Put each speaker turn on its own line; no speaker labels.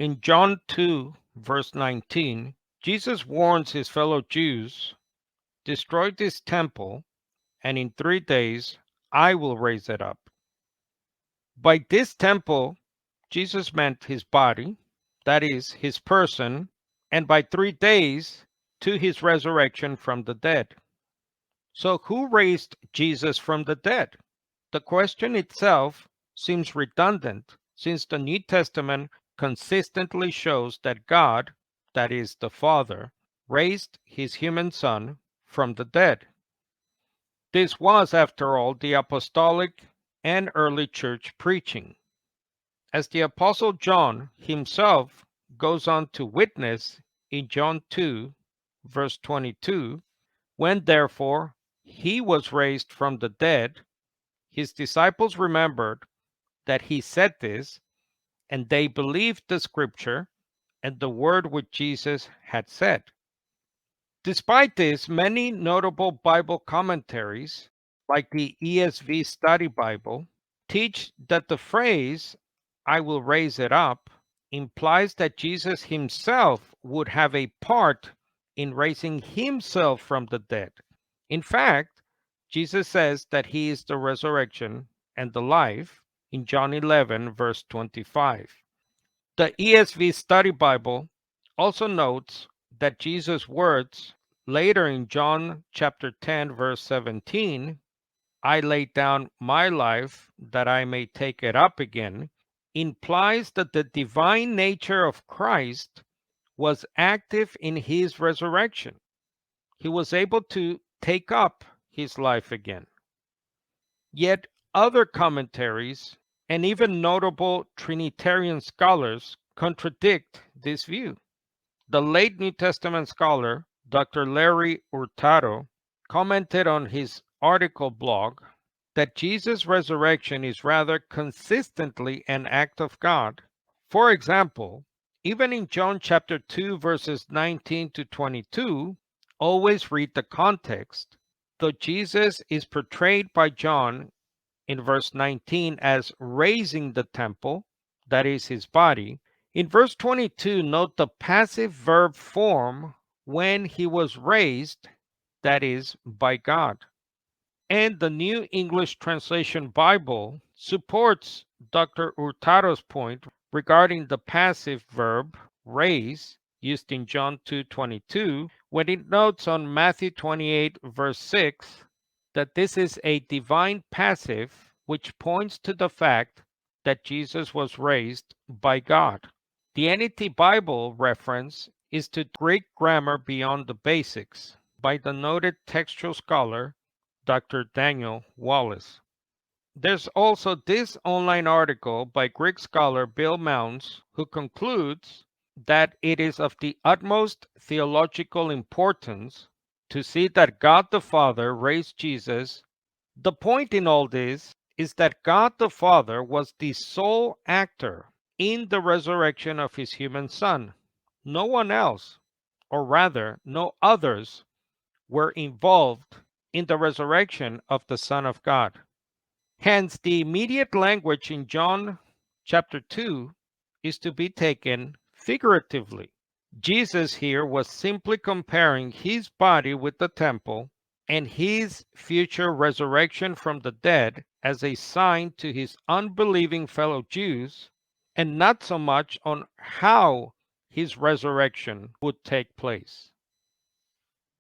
In John 2, verse 19, Jesus warns his fellow Jews, destroy this temple, and in 3 days I will raise it up. By this temple, Jesus meant his body, that is, his person, and by 3 days to his resurrection from the dead. So, who raised Jesus from the dead? The question itself seems redundant since the New Testament consistently shows that God, that is, the Father, raised his human Son from the dead. This was, after all, the apostolic and early church preaching. As the Apostle John himself goes on to witness in John 2, verse 22, when therefore he was raised from the dead, his disciples remembered that he said this, and they believed the scripture and the word which Jesus had said. Despite this, many notable Bible commentaries, like the ESV Study Bible, teach that the phrase, I will raise it up, implies that Jesus himself would have a part in raising himself from the dead. In fact, Jesus says that he is the resurrection and the life in John 11, verse 25. The ESV Study Bible also notes that Jesus' words later in John chapter 10, verse 17, I lay down my life that I may take it up again, implies that the divine nature of Christ was active in his resurrection. He was able to take up his life again. Yet other commentaries and even notable Trinitarian scholars contradict this view. The late New Testament scholar, Dr. Larry Hurtado, commented on his article blog that Jesus' resurrection is rather consistently an act of God. For example, even in John chapter 2, verses 19 to 22, always read the context. Though Jesus is portrayed by John in verse 19 as raising the temple, that is his body, in verse 22, note the passive verb form when he was raised, that is, by God. And the New English Translation Bible supports Dr. Hurtado's point regarding the passive verb raise used in John 2:22 when it notes on Matthew 28 verse 6 that this is a divine passive which points to the fact that Jesus was raised by God. The NET Bible reference is to Greek Grammar Beyond the Basics by the noted textual scholar Dr. Daniel Wallace. There's also this online article by Greek scholar Bill Mounds, who concludes that it is of the utmost theological importance to see that God the Father raised Jesus. The point in all this is that God the Father was the sole actor in the resurrection of his human Son. No one else, or rather, no others, were involved in the resurrection of the Son of God. Hence, the immediate language in John chapter 2 is to be taken figuratively. Jesus here was simply comparing his body with the temple and his future resurrection from the dead as a sign to his unbelieving fellow Jews, and not so much on how his resurrection would take place.